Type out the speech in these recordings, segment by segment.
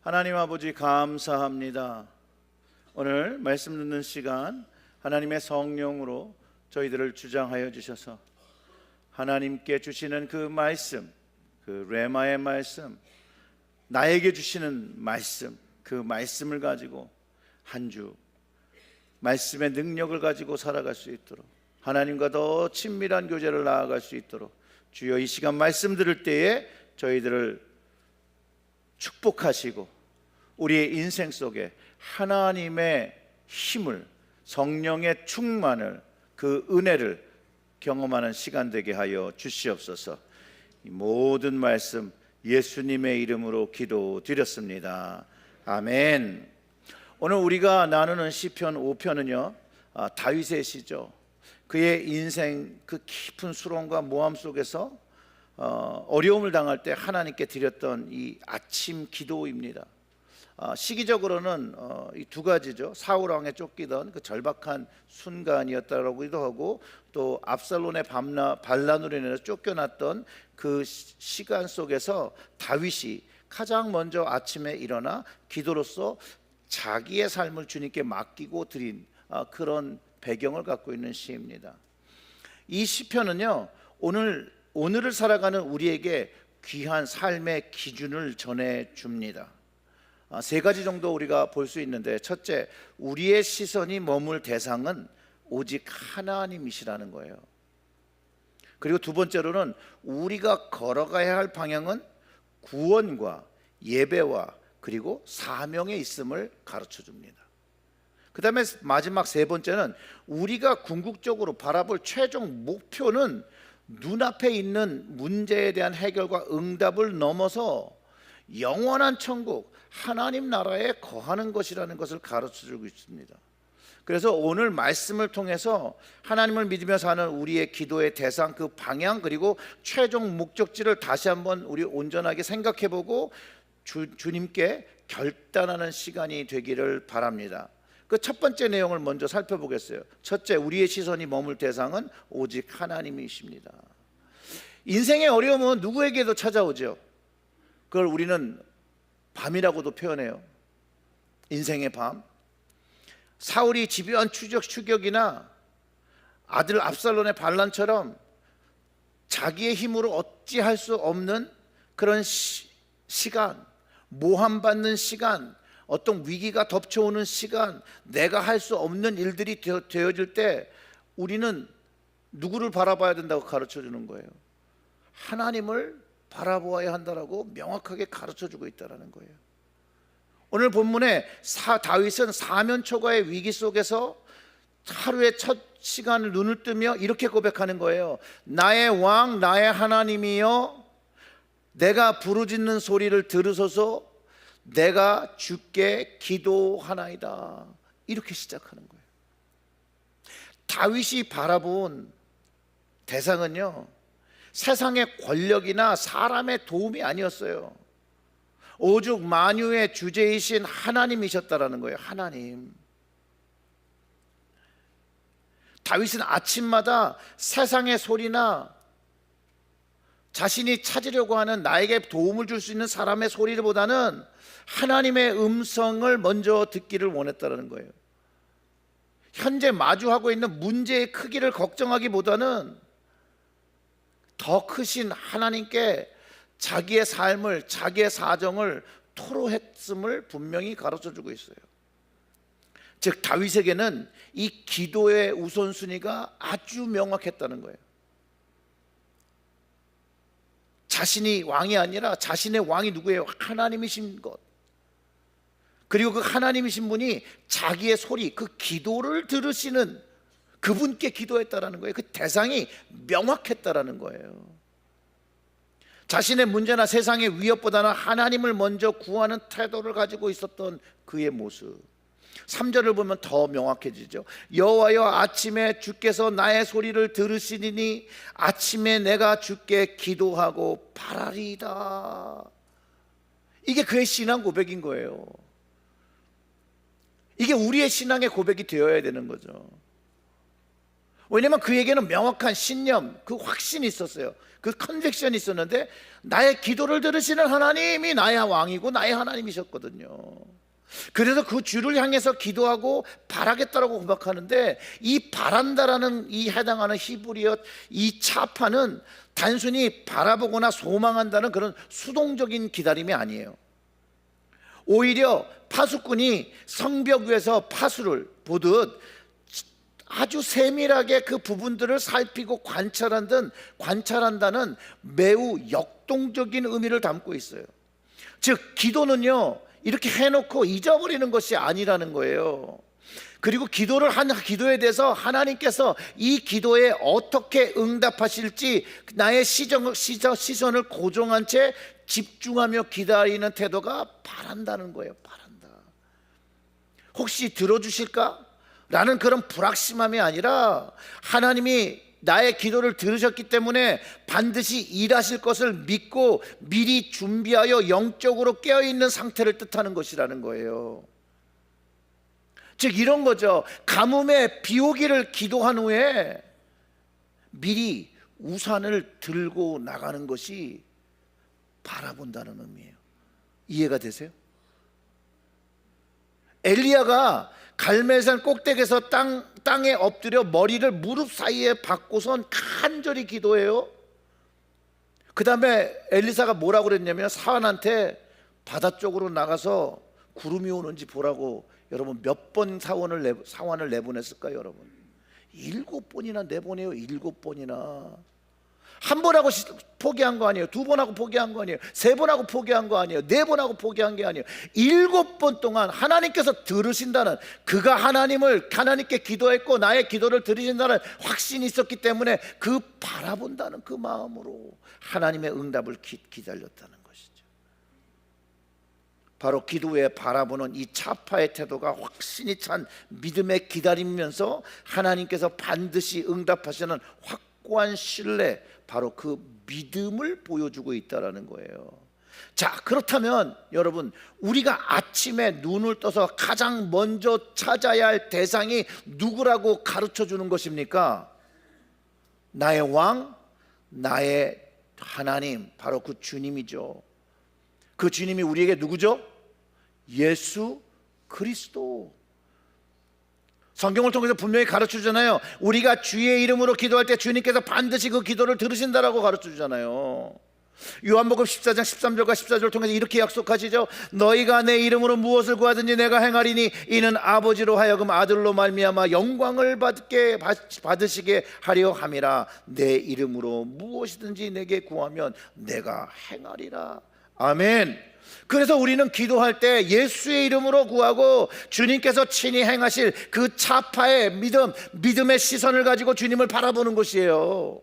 하나님 아버지 감사합니다. 오늘 말씀 듣는 시간 하나님의 성령으로 저희들을 주장하여 주셔서 하나님께 주시는 그 말씀, 그 레마의 말씀, 나에게 주시는 말씀, 그 말씀을 가지고 한 주 말씀의 능력을 가지고 살아갈 수 있도록, 하나님과 더 친밀한 교제를 나아갈 수 있도록 주여 이 시간 말씀 들을 때에 저희들을 축복하시고 우리의 인생 속에 하나님의 힘을, 성령의 충만을, 그 은혜를 경험하는 시간 되게 하여 주시옵소서. 이 모든 말씀 예수님의 이름으로 기도드렸습니다. 아멘. 오늘 우리가 나누는 시편 5편은요 다윗의 시죠. 그의 인생 그 깊은 수렁과 모함 속에서 어려움을 당할 때 하나님께 드렸던 이 아침 기도입니다. 시기적으로는 이 두 가지죠. 사울 왕에 쫓기던 그 절박한 순간이었다고도 하고, 또 압살롬의 반란으로 인해서 쫓겨났던 그 시간 속에서 다윗이 가장 먼저 아침에 일어나 기도로서 자기의 삶을 주님께 맡기고 드린 그런 배경을 갖고 있는 시입니다. 이 시편은요 오늘을 살아가는 우리에게 귀한 삶의 기준을 전해줍니다. 세 가지 정도 우리가 볼 수 있는데, 첫째, 우리의 시선이 머물 대상은 오직 하나님이시라는 거예요. 그리고 두 번째로는 우리가 걸어가야 할 방향은 구원과 예배와 그리고 사명에 있음을 가르쳐 줍니다. 그 다음에 마지막 세 번째는 우리가 궁극적으로 바라볼 최종 목표는 눈앞에 있는 문제에 대한 해결과 응답을 넘어서 영원한 천국, 하나님 나라에 거하는 것이라는 것을 가르쳐주고 있습니다. 그래서 오늘 말씀을 통해서 하나님을 믿으며 사는 우리의 기도의 대상, 그 방향, 그리고 최종 목적지를 다시 한번 우리 온전하게 생각해보고 주님께 결단하는 시간이 되기를 바랍니다. 그 첫 번째 내용을 먼저 살펴보겠어요. 첫째, 우리의 시선이 머물 대상은 오직 하나님이십니다. 인생의 어려움은 누구에게도 찾아오죠. 그걸 우리는 밤이라고도 표현해요. 인생의 밤. 사울이 집요한 추격이나 아들 압살롬의 반란처럼 자기의 힘으로 어찌할 수 없는 그런 시간, 모함받는 시간, 어떤 위기가 덮쳐오는 시간, 내가 할 수 없는 일들이 되어질 때 우리는 누구를 바라봐야 된다고 가르쳐주는 거예요. 하나님을 바라보아야 한다라고 명확하게 가르쳐주고 있다는 거예요. 오늘 본문에 다윗은 사면초가의 위기 속에서 하루의 첫 시간을 눈을 뜨며 이렇게 고백하는 거예요. 나의 왕, 나의 하나님이여, 내가 부르짖는 소리를 들으소서. 내가 주께 기도하나이다. 이렇게 시작하는 거예요. 다윗이 바라본 대상은요 세상의 권력이나 사람의 도움이 아니었어요. 오직 만유의 주제이신 하나님이셨다라는 거예요. 하나님. 다윗은 아침마다 세상의 소리나 자신이 찾으려고 하는 나에게 도움을 줄 수 있는 사람의 소리보다는 하나님의 음성을 먼저 듣기를 원했다는 거예요. 현재 마주하고 있는 문제의 크기를 걱정하기보다는 더 크신 하나님께 자기의 삶을, 자기의 사정을 토로했음을 분명히 가르쳐주고 있어요. 즉 다윗에게는 이 기도의 우선순위가 아주 명확했다는 거예요. 자신이 왕이 아니라 자신의 왕이 누구예요? 하나님이신 것. 그리고 그 하나님이신 분이 자기의 소리, 그 기도를 들으시는 그분께 기도했다라는 거예요. 그 대상이 명확했다라는 거예요. 자신의 문제나 세상의 위협보다는 하나님을 먼저 구하는 태도를 가지고 있었던 그의 모습. 3절을 보면 더 명확해지죠. 여호와여, 아침에 주께서 나의 소리를 들으시니 아침에 내가 주께 기도하고 바라리이다. 이게 그의 신앙 고백인 거예요. 이게 우리의 신앙의 고백이 되어야 되는 거죠. 왜냐하면 그에게는 명확한 신념, 그 확신이 있었어요. 그 컨빅션이 있었는데 나의 기도를 들으시는 하나님이 나의 왕이고 나의 하나님이셨거든요. 그래서 그 주를 향해서 기도하고 바라겠다라고 고백하는데, 이 바란다라는 이 해당하는 히브리어 이 차파는 단순히 바라보거나 소망한다는 그런 수동적인 기다림이 아니에요. 오히려 파수꾼이 성벽 위에서 파수를 보듯 아주 세밀하게 그 부분들을 살피고 관찰한다는 매우 역동적인 의미를 담고 있어요. 즉 기도는요, 이렇게 해놓고 잊어버리는 것이 아니라는 거예요. 그리고 기도에 대해서 하나님께서 이 기도에 어떻게 응답하실지 나의 시선을 고정한 채 집중하며 기다리는 태도가 바란다는 거예요. 바란다. 혹시 들어주실까? 라는 그런 불확실함이 아니라 하나님이 나의 기도를 들으셨기 때문에 반드시 일하실 것을 믿고 미리 준비하여 영적으로 깨어있는 상태를 뜻하는 것이라는 거예요. 즉 이런 거죠. 가뭄에 비 오기를 기도한 후에 미리 우산을 들고 나가는 것이 바라본다는 의미예요. 이해가 되세요? 엘리야가 갈멜산 꼭대기에서 땅에 엎드려 머리를 무릎 사이에 박고선 간절히 기도해요. 그 다음에 엘리사가 뭐라고 그랬냐면 사환한테 바다 쪽으로 나가서 구름이 오는지 보라고. 여러분 몇 번 사환을 내보냈을까요? 여러분 7번이나 내보내요. 7번이나. 한 번 하고 포기한 거 아니에요. 2번 하고 포기한 거 아니에요. 3번 하고 포기한 거 아니에요. 4번 하고 포기한 게 아니에요. 7번 동안 하나님께서 들으신다는, 그가 하나님께 기도했고 나의 기도를 들으신다는 확신이 있었기 때문에 그 바라본다는 그 마음으로 하나님의 응답을 기다렸다는 것이죠. 바로 기도에 바라보는 이 차파의 태도가 확신이 찬 믿음의 기다리면서 하나님께서 반드시 응답하시는 확고한 신뢰, 바로 그 믿음을 보여주고 있다는 거예요. 자, 그렇다면 여러분, 우리가 아침에 눈을 떠서 가장 먼저 찾아야 할 대상이 누구라고 가르쳐 주는 것입니까? 나의 왕, 나의 하나님, 바로 그 주님이죠. 그 주님이 우리에게 누구죠? 예수 그리스도. 성경을 통해서 분명히 가르쳐주잖아요. 우리가 주의 이름으로 기도할 때 주님께서 반드시 그 기도를 들으신다라고 가르쳐주잖아요. 요한복음 14장 13절과 14절을 통해서 이렇게 약속하시죠. 너희가 내 이름으로 무엇을 구하든지 내가 행하리니 이는 아버지로 하여금 아들로 말미암아 영광을 받으시게 하려 함이라. 내 이름으로 무엇이든지 내게 구하면 내가 행하리라. 아멘. 그래서 우리는 기도할 때 예수의 이름으로 구하고 주님께서 친히 행하실 그 차파의 믿음의 시선을 가지고 주님을 바라보는 것이에요.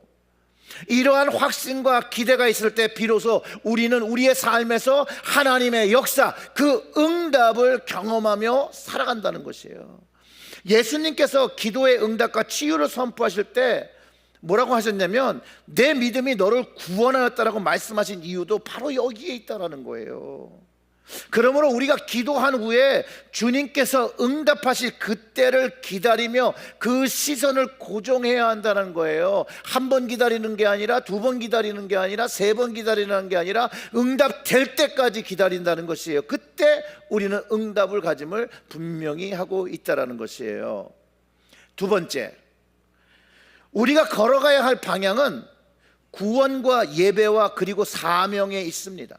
이러한 확신과 기대가 있을 때 비로소 우리는 우리의 삶에서 하나님의 역사, 그 응답을 경험하며 살아간다는 것이에요. 예수님께서 기도의 응답과 치유를 선포하실 때 뭐라고 하셨냐면 내 믿음이 너를 구원하였다라고 말씀하신 이유도 바로 여기에 있다라는 거예요. 그러므로 우리가 기도한 후에 주님께서 응답하실 그때를 기다리며 그 시선을 고정해야 한다는 거예요. 한 번 기다리는 게 아니라 2번 기다리는 게 아니라 3번 기다리는 게 아니라 응답될 때까지 기다린다는 것이에요. 그때 우리는 응답을 가짐을 분명히 하고 있다는 것이에요. 2번째, 우리가 걸어가야 할 방향은 구원과 예배와 그리고 사명에 있습니다.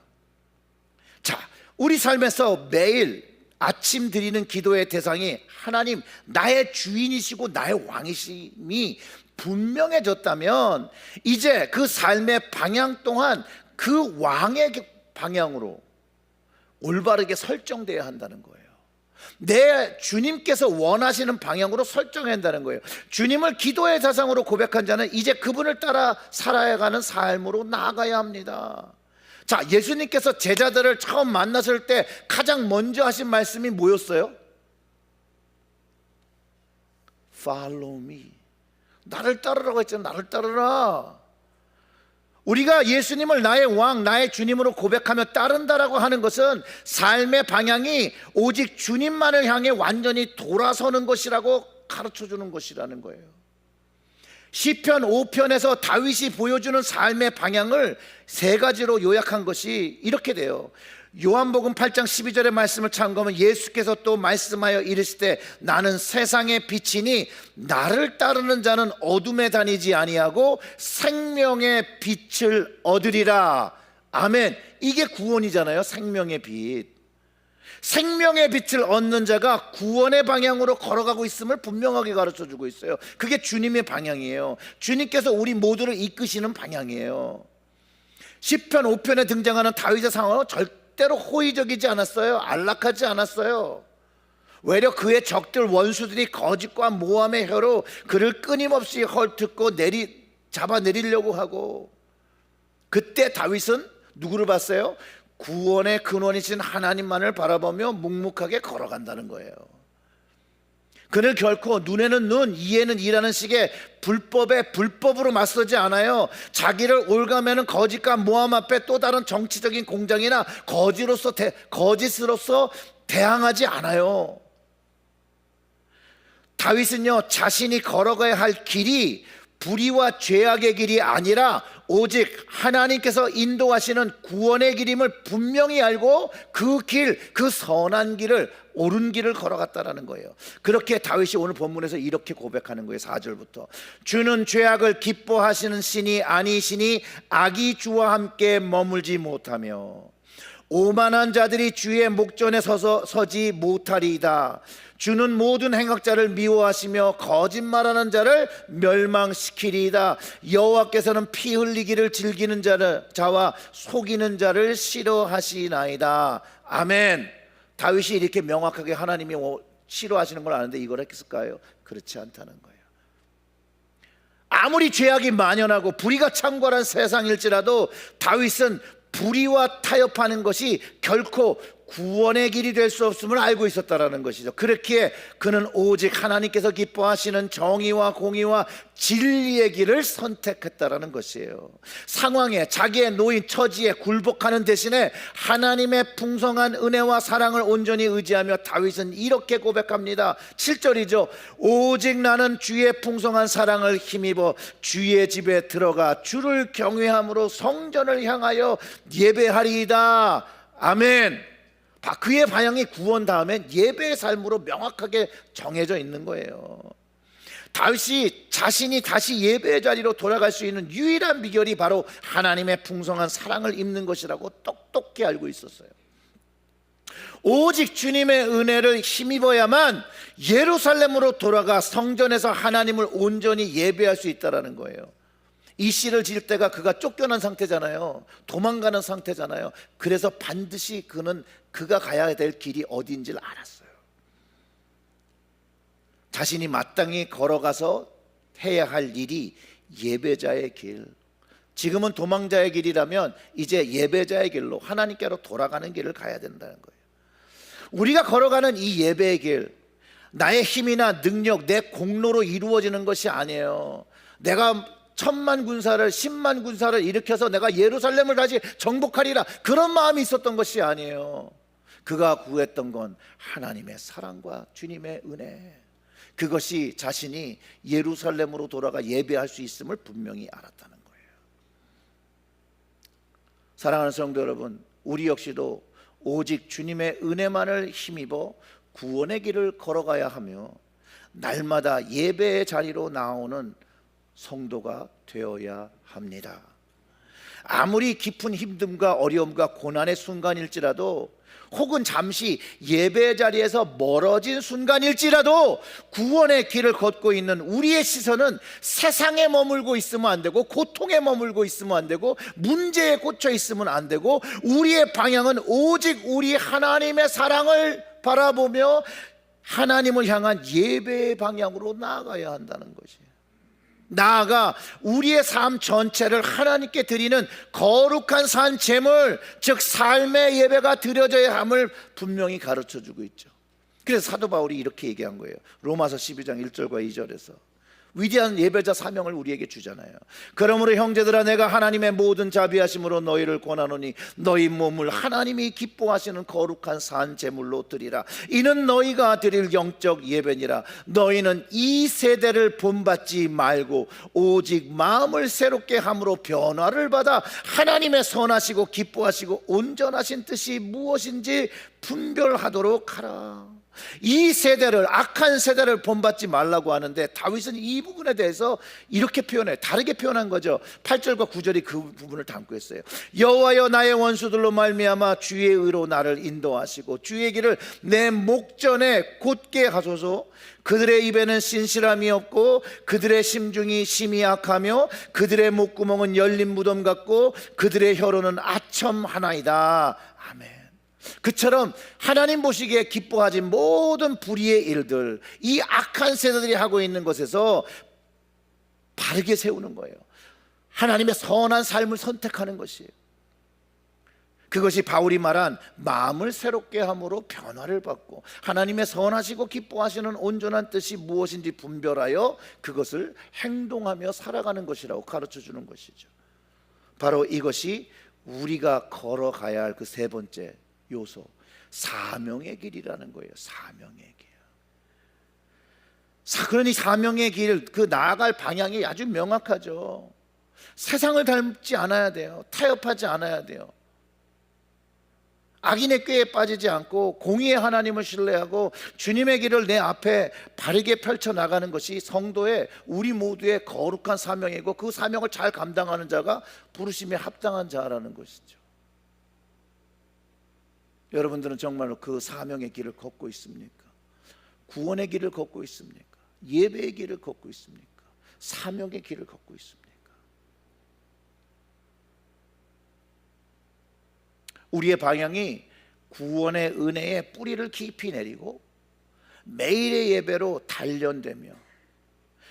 자, 우리 삶에서 매일 아침 드리는 기도의 대상이 하나님, 나의 주인이시고 나의 왕이심이 분명해졌다면 이제 그 삶의 방향 또한 그 왕의 방향으로 올바르게 설정되어야 한다는 거예요. 내 주님께서 원하시는 방향으로 설정해야 한다는 거예요. 주님을 기도의 대상으로 고백한 자는 이제 그분을 따라 살아가는 삶으로 나아가야 합니다. 자, 예수님께서 제자들을 처음 만났을 때 가장 먼저 하신 말씀이 뭐였어요? Follow me. 나를 따르라고 했잖아요. 나를 따르라. 우리가 예수님을 나의 왕, 나의 주님으로 고백하며 따른다라고 하는 것은 삶의 방향이 오직 주님만을 향해 완전히 돌아서는 것이라고 가르쳐주는 것이라는 거예요. 시편 5편에서 다윗이 보여주는 삶의 방향을 세 가지로 요약한 것이 이렇게 돼요. 요한복음 8장 12절의 말씀을 참고하면 예수께서 또 말씀하여 이르시되 나는 세상의 빛이니 나를 따르는 자는 어둠에 다니지 아니하고 생명의 빛을 얻으리라. 아멘. 이게 구원이잖아요. 생명의 빛. 생명의 빛을 얻는 자가 구원의 방향으로 걸어가고 있음을 분명하게 가르쳐주고 있어요. 그게 주님의 방향이에요. 주님께서 우리 모두를 이끄시는 방향이에요. 시편 5편에 등장하는 다윗의 상황은 절대로 호의적이지 않았어요. 안락하지 않았어요. 외려 그의 적들 원수들이 거짓과 모함의 혀로 그를 끊임없이 헐뜯고 잡아내리려고 하고, 그때 다윗은 누구를 봤어요? 구원의 근원이신 하나님만을 바라보며 묵묵하게 걸어간다는 거예요. 그는 결코 눈에는 눈, 이에는 이라는 식의 불법에 불법으로 맞서지 않아요. 자기를 올가매는 거짓과 모함 앞에 또 다른 정치적인 공장이나 거짓으로서 대항하지 않아요. 다윗은요, 자신이 걸어가야 할 길이 불의와 죄악의 길이 아니라 오직 하나님께서 인도하시는 구원의 길임을 분명히 알고 그 길, 그 선한 길을, 옳은 길을 걸어갔다라는 거예요. 그렇게 다윗이 오늘 본문에서 이렇게 고백하는 거예요. 4절부터 주는 죄악을 기뻐하시는 신이 아니시니 악이 주와 함께 머물지 못하며 오만한 자들이 주의 목전에 서지 못하리이다. 주는 모든 행악자를 미워하시며 거짓말하는 자를 멸망시키리이다. 여호와께서는 피 흘리기를 즐기는 자와 속이는 자를 싫어하시나이다. 아멘. 다윗이 이렇게 명확하게 하나님이 싫어하시는 걸 아는데 이걸 했을까요? 그렇지 않다는 거예요. 아무리 죄악이 만연하고 불의가 창궐한 세상일지라도 다윗은 불의와 타협하는 것이 결코 구원의 길이 될 수 없음을 알고 있었다라는 것이죠. 그렇기에 그는 오직 하나님께서 기뻐하시는 정의와 공의와 진리의 길을 선택했다라는 것이에요. 상황에, 자기의 놓인 처지에 굴복하는 대신에 하나님의 풍성한 은혜와 사랑을 온전히 의지하며 다윗은 이렇게 고백합니다. 7절이죠. 오직 나는 주의 풍성한 사랑을 힘입어 주의 집에 들어가 주를 경외함으로 성전을 향하여 예배하리이다. 아멘. 그의 방향이 구원 다음에 예배의 삶으로 명확하게 정해져 있는 거예요. 다윗이 자신이 다시 예배의 자리로 돌아갈 수 있는 유일한 비결이 바로 하나님의 풍성한 사랑을 입는 것이라고 똑똑히 알고 있었어요. 오직 주님의 은혜를 힘입어야만 예루살렘으로 돌아가 성전에서 하나님을 온전히 예배할 수 있다는 거예요. 이 시를 지을 때가 그가 쫓겨난 상태잖아요. 도망가는 상태잖아요. 그래서 반드시 그가 가야 될 길이 어디인지를 알았어요. 자신이 마땅히 걸어가서 해야 할 일이 예배자의 길, 지금은 도망자의 길이라면 이제 예배자의 길로 하나님께로 돌아가는 길을 가야 된다는 거예요. 우리가 걸어가는 이 예배의 길, 나의 힘이나 능력, 내 공로로 이루어지는 것이 아니에요. 내가 1000만 군사를 10만 군사를 일으켜서 내가 예루살렘을 다시 정복하리라, 그런 마음이 있었던 것이 아니에요. 그가 구했던 건 하나님의 사랑과 주님의 은혜, 그것이 자신이 예루살렘으로 돌아가 예배할 수 있음을 분명히 알았다는 거예요. 사랑하는 성도 여러분, 우리 역시도 오직 주님의 은혜만을 힘입어 구원의 길을 걸어가야 하며 날마다 예배의 자리로 나오는 성도가 되어야 합니다. 아무리 깊은 힘듦과 어려움과 고난의 순간일지라도, 혹은 잠시 예배 자리에서 멀어진 순간일지라도 구원의 길을 걷고 있는 우리의 시선은 세상에 머물고 있으면 안 되고, 고통에 머물고 있으면 안 되고, 문제에 꽂혀 있으면 안 되고, 우리의 방향은 오직 우리 하나님의 사랑을 바라보며 하나님을 향한 예배의 방향으로 나아가야 한다는 것이에요. 나아가 우리의 삶 전체를 하나님께 드리는 거룩한 산 제물, 즉 삶의 예배가 드려져야 함을 분명히 가르쳐주고 있죠. 그래서 사도 바울이 이렇게 얘기한 거예요. 로마서 12장 1절과 2절에서 위대한 예배자 사명을 우리에게 주잖아요. 그러므로 형제들아, 내가 하나님의 모든 자비하심으로 너희를 권하노니 너희 몸을 하나님이 기뻐하시는 거룩한 산 제물로 드리라. 이는 너희가 드릴 영적 예배니라. 너희는 이 세대를 본받지 말고 오직 마음을 새롭게 함으로 변화를 받아 하나님의 선하시고 기뻐하시고 온전하신 뜻이 무엇인지 분별하도록 하라. 이 세대를, 악한 세대를 본받지 말라고 하는데, 다윗은 이 부분에 대해서 이렇게 표현해, 다르게 표현한 거죠. 8절과 9절이 그 부분을 담고 있어요. 여호와여, 나의 원수들로 말미암아 주의 의로 나를 인도하시고 주의 길을 내 목전에 곧게 하소서. 그들의 입에는 신실함이 없고 그들의 심중이 심히 악하며 그들의 목구멍은 열린 무덤 같고 그들의 혀로는 아첨하나이다. 아멘. 그처럼 하나님 보시기에 기뻐하지 모든 불의의 일들, 이 악한 세대들이 하고 있는 것에서 바르게 세우는 거예요. 하나님의 선한 삶을 선택하는 것이에요. 그것이 바울이 말한 마음을 새롭게 함으로 변화를 받고 하나님의 선하시고 기뻐하시는 온전한 뜻이 무엇인지 분별하여 그것을 행동하며 살아가는 것이라고 가르쳐주는 것이죠. 바로 이것이 우리가 걸어가야 할 그 세 번째 요소, 사명의 길이라는 거예요. 사명의 길. 그러니 사명의 길, 그 나아갈 방향이 아주 명확하죠. 세상을 닮지 않아야 돼요. 타협하지 않아야 돼요. 악인의 꾀에 빠지지 않고 공의의 하나님을 신뢰하고 주님의 길을 내 앞에 바르게 펼쳐나가는 것이 성도의, 우리 모두의 거룩한 사명이고, 그 사명을 잘 감당하는 자가 부르심에 합당한 자라는 것이죠. 여러분들은 정말로 그 사명의 길을 걷고 있습니까? 구원의 길을 걷고 있습니까? 예배의 길을 걷고 있습니까? 사명의 길을 걷고 있습니까? 우리의 방향이 구원의 은혜의 뿌리를 깊이 내리고 매일의 예배로 단련되며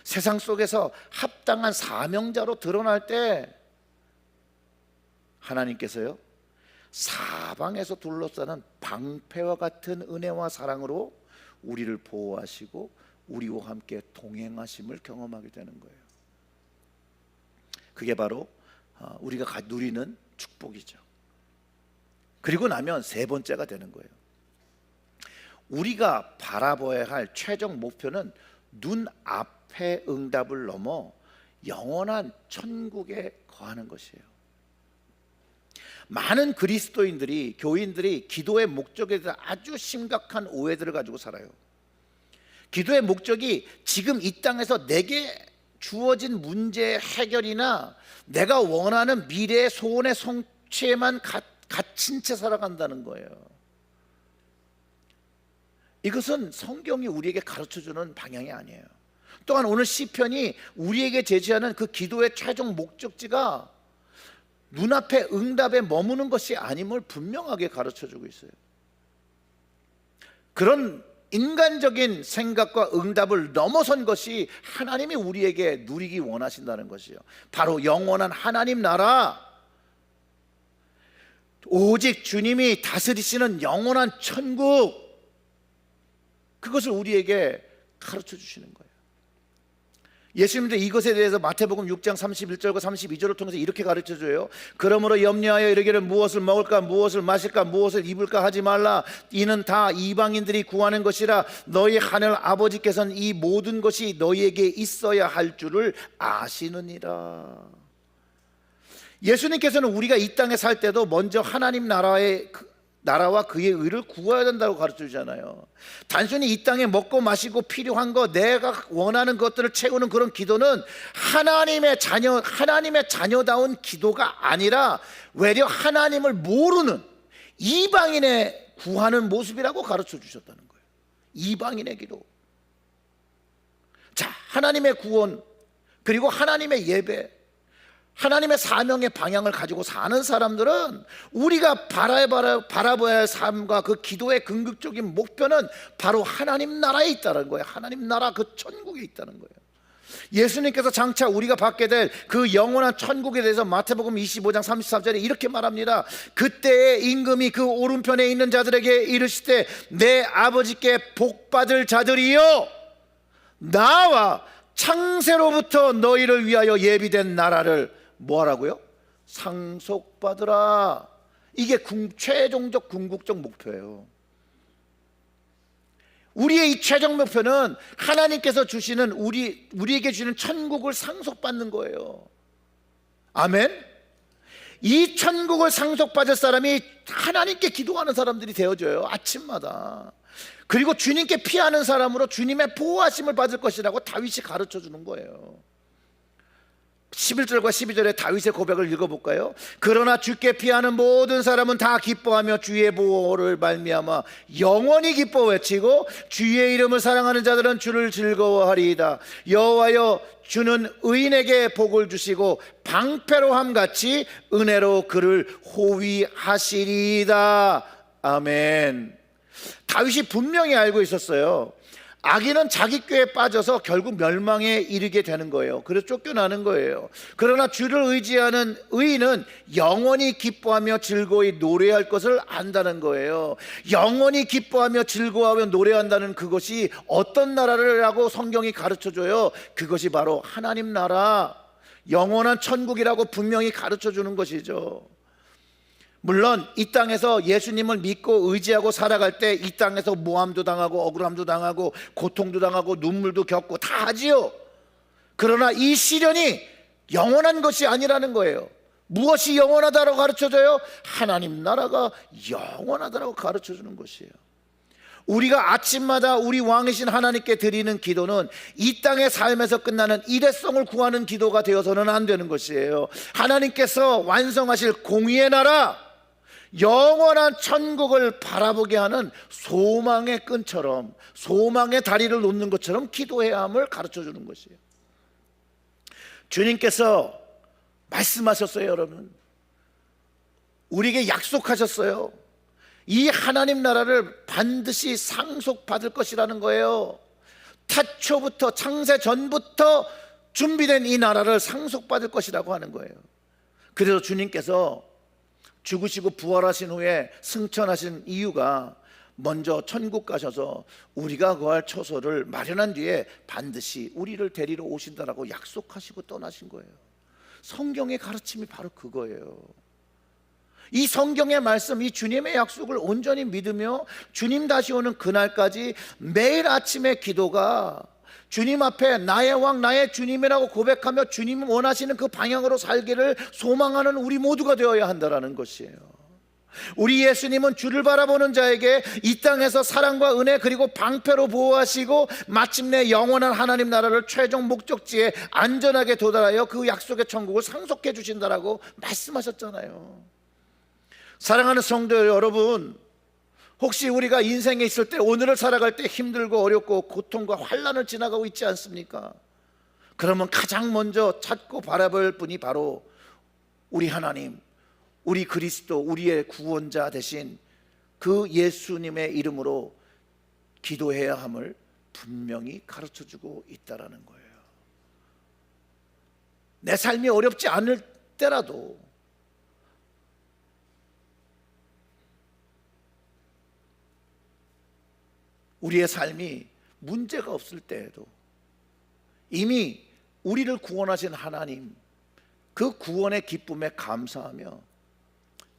세상 속에서 합당한 사명자로 드러날 때 하나님께서요, 사방에서 둘러싸는 방패와 같은 은혜와 사랑으로 우리를 보호하시고 우리와 함께 동행하심을 경험하게 되는 거예요. 그게 바로 우리가 누리는 축복이죠. 그리고 나면 세 번째가 되는 거예요. 우리가 바라봐야 할 최종 목표는 눈앞의 응답을 넘어 영원한 천국에 거하는 것이에요. 많은 그리스도인들이, 교인들이 기도의 목적에 대해서 아주 심각한 오해들을 가지고 살아요. 기도의 목적이 지금 이 땅에서 내게 주어진 문제의 해결이나 내가 원하는 미래의 소원의 성취에만 갇힌 채 살아간다는 거예요. 이것은 성경이 우리에게 가르쳐주는 방향이 아니에요. 또한 오늘 시편이 우리에게 제시하는 그 기도의 최종 목적지가 눈앞의 응답에 머무는 것이 아님을 분명하게 가르쳐주고 있어요. 그런 인간적인 생각과 응답을 넘어선 것이 하나님이 우리에게 누리기 원하신다는 것이요, 바로 영원한 하나님 나라, 오직 주님이 다스리시는 영원한 천국, 그것을 우리에게 가르쳐 주시는 거예요. 예수님도 이것에 대해서 마태복음 6장 31절과 32절을 통해서 이렇게 가르쳐줘요. 그러므로 염려하여 이르기를 무엇을 먹을까, 무엇을 마실까, 무엇을 입을까 하지 말라. 이는 다 이방인들이 구하는 것이라. 너희 하늘 아버지께서는 이 모든 것이 너희에게 있어야 할 줄을 아시느니라. 예수님께서는 우리가 이 땅에 살 때도 먼저 하나님 나라와 그의 의를 구해야 된다고 가르쳐주잖아요. 단순히 이 땅에 먹고 마시고 필요한 거, 내가 원하는 것들을 채우는 그런 기도는 하나님의 자녀다운 기도가 아니라 외려 하나님을 모르는 이방인의 구하는 모습이라고 가르쳐 주셨다는 거예요. 이방인의 기도. 자, 하나님의 구원, 그리고 하나님의 예배, 하나님의 사명의 방향을 가지고 사는 사람들은 우리가 바라봐야 할 삶과 그 기도의 궁극적인 목표는 바로 하나님 나라에 있다는 거예요. 하나님 나라, 그 천국에 있다는 거예요. 예수님께서 장차 우리가 받게 될 그 영원한 천국에 대해서 마태복음 25장 33절에 이렇게 말합니다. 그때의 임금이 그 오른편에 있는 자들에게 이르시되 내 아버지께 복받을 자들이여 나와 창세로부터 너희를 위하여 예비된 나라를 뭐하라고요? 상속받으라. 이게 최종적 궁극적 목표예요. 우리의 이 최종 목표는 하나님께서 주시는 우리에게 주시는 천국을 상속받는 거예요. 아멘. 이 천국을 상속받을 사람이 하나님께 기도하는 사람들이 되어져요. 아침마다. 그리고 주님께 피하는 사람으로 주님의 보호하심을 받을 것이라고 다윗이 가르쳐 주는 거예요. 11절과 12절의 다윗의 고백을 읽어볼까요? 그러나 주께 피하는 모든 사람은 다 기뻐하며 주의 보호를 말미암아 영원히 기뻐 외치고 주의 이름을 사랑하는 자들은 주를 즐거워하리이다. 여호와여, 주는 의인에게 복을 주시고 방패로 함같이 은혜로 그를 호위하시리이다. 아멘. 다윗이 분명히 알고 있었어요. 악인은 자기 꾀에 빠져서 결국 멸망에 이르게 되는 거예요. 그래서 쫓겨나는 거예요. 그러나 주를 의지하는 의인은 영원히 기뻐하며 즐거이 노래할 것을 안다는 거예요. 영원히 기뻐하며 즐거워하며 노래한다는 그것이 어떤 나라라고 성경이 가르쳐줘요. 그것이 바로 하나님 나라, 영원한 천국이라고 분명히 가르쳐주는 것이죠. 물론 이 땅에서 예수님을 믿고 의지하고 살아갈 때 이 땅에서 모함도 당하고 억울함도 당하고 고통도 당하고 눈물도 겪고 다 하지요. 그러나 이 시련이 영원한 것이 아니라는 거예요. 무엇이 영원하다고 가르쳐줘요? 하나님 나라가 영원하다고 가르쳐주는 것이에요. 우리가 아침마다 우리 왕이신 하나님께 드리는 기도는 이 땅의 삶에서 끝나는 일회성을 구하는 기도가 되어서는 안 되는 것이에요. 하나님께서 완성하실 공의의 나라, 영원한 천국을 바라보게 하는 소망의 끈처럼, 소망의 다리를 놓는 것처럼 기도해야 함을 가르쳐주는 것이에요. 주님께서 말씀하셨어요. 여러분, 우리에게 약속하셨어요. 이 하나님 나라를 반드시 상속받을 것이라는 거예요. 태초부터, 창세 전부터 준비된 이 나라를 상속받을 것이라고 하는 거예요. 그래서 주님께서 죽으시고 부활하신 후에 승천하신 이유가 먼저 천국 가셔서 우리가 거할 처소를 마련한 뒤에 반드시 우리를 데리러 오신다라고 약속하시고 떠나신 거예요. 성경의 가르침이 바로 그거예요. 이 성경의 말씀, 이 주님의 약속을 온전히 믿으며 주님 다시 오는 그날까지 매일 아침의 기도가 주님 앞에 나의 왕, 나의 주님이라고 고백하며 주님이 원하시는 그 방향으로 살기를 소망하는 우리 모두가 되어야 한다는 것이에요. 우리 예수님은 주를 바라보는 자에게 이 땅에서 사랑과 은혜 그리고 방패로 보호하시고 마침내 영원한 하나님 나라를 최종 목적지에 안전하게 도달하여 그 약속의 천국을 상속해 주신다라고 말씀하셨잖아요. 사랑하는 성도 여러분, 혹시 우리가 인생에 있을 때, 오늘을 살아갈 때 힘들고 어렵고 고통과 환난을 지나가고 있지 않습니까? 그러면 가장 먼저 찾고 바라볼 분이 바로 우리 하나님, 우리 그리스도, 우리의 구원자 되신 그 예수님의 이름으로 기도해야 함을 분명히 가르쳐주고 있다는 거예요. 내 삶이 어렵지 않을 때라도, 우리의 삶이 문제가 없을 때에도 이미 우리를 구원하신 하나님, 그 구원의 기쁨에 감사하며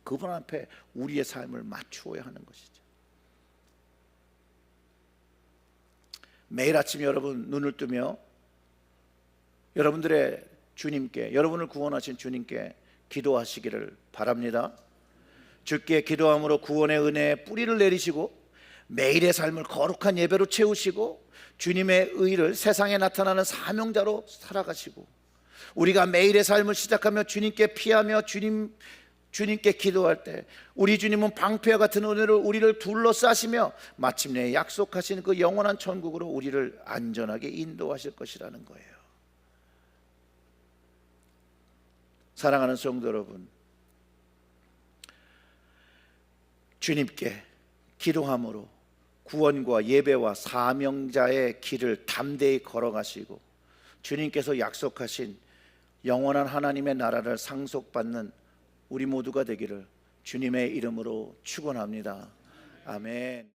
그분 앞에 우리의 삶을 맞추어야 하는 것이죠. 매일 아침 여러분 눈을 뜨며 여러분들의 주님께, 여러분을 구원하신 주님께 기도하시기를 바랍니다. 주께 기도함으로 구원의 은혜의 뿌리를 내리시고 매일의 삶을 거룩한 예배로 채우시고 주님의 의를 세상에 나타나는 사명자로 살아가시고, 우리가 매일의 삶을 시작하며 주님께 피하며 주님께 기도할 때 우리 주님은 방패와 같은 은혜로 우리를 둘러싸시며 마침내 약속하신 그 영원한 천국으로 우리를 안전하게 인도하실 것이라는 거예요. 사랑하는 성도 여러분, 주님께 기도함으로 구원과 예배와 사명자의 길을 담대히 걸어가시고 주님께서 약속하신 영원한 하나님의 나라를 상속받는 우리 모두가 되기를 주님의 이름으로 축원합니다. 아멘.